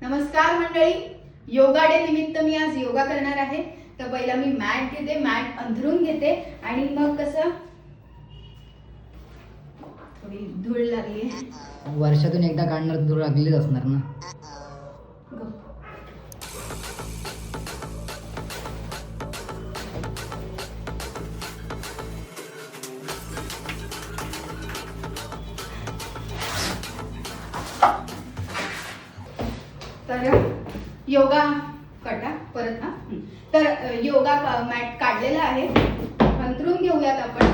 नमस्कार मंडळी, योगा डे निमित्त मी आज योगा करणार आहे. तर पहिला मी मॅट घेते, मॅट अंथरून घेते आणि मग कसं थोडी धूळ लागली आहे. वर्षातून एकदा काढणार, धूळ लागलीच असणार ना. गो. तर योगा कटा परत हा. तर योगा मॅट काढलेला आहे, अंथरून घेऊयात आपण.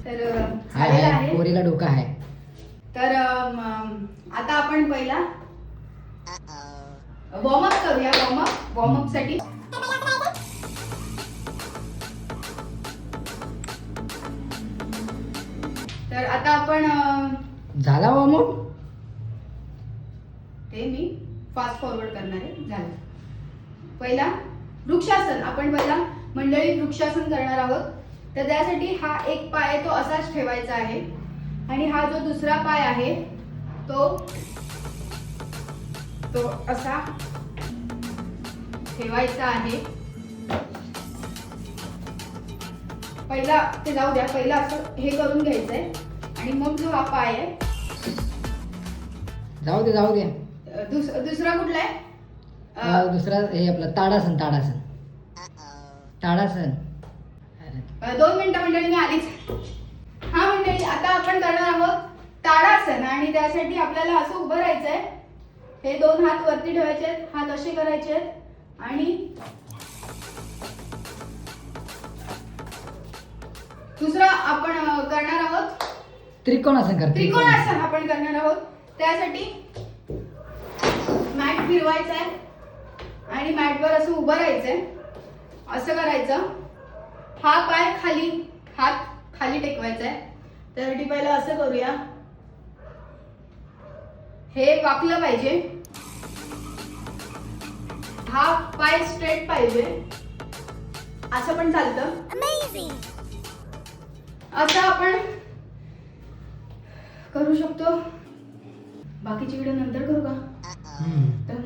तर झालेलं आहे. पोरीला डोका आहे. तर आता आपण पहिला वॉर्मअप करूया. वॉर्मअप साठी तर आता आपण झाला मग ते मी फास्ट फॉरवर्ड करणार आहे. झालं. पहिला वृक्षासन. आपण पहिला मंडळी वृक्षासन करणार आहोत. तर त्यासाठी हा एक पाय तो असाच ठेवायचा आहे आणि हा जो दुसरा पाय आहे तो असा ठेवायचा आहे. पहिला ते जाऊ द्या, पहिला असं हे करून घ्यायचंय आणि मग जो हा पाय आहे, जाऊ दे. दुसरा कुठला आहे? दुसरा हे आपलं ताडासन. 2 मिनिटं मंडळी, मी आलीच. हा मंडळी, आता आपण करणार आहोत ताडासन आणि त्यासाठी आपल्याला असं उभं राहायचंय. हे 2 हात वरती ठेवायचे आहेत, हात असे करायचे आहेत आणि दुसरा आपण करणार आहोत त्रिकोणासन आपण करणार आहोत. त्यासाठी मॅट फिरवायचा आहे आणि मॅटवर असं उभं राहायचंय. असं करायचं. हा पाय खाली, हात खाली टेकवायचा आहे. त्यासाठी पहिला असं करूया. हे वाकलं पाहिजे, हा पाय स्ट्रेट पाहिजे. असं पण चालतं. असं आपण करू शकतो. बाकीची व्हिडिओ नंतर करू का? तर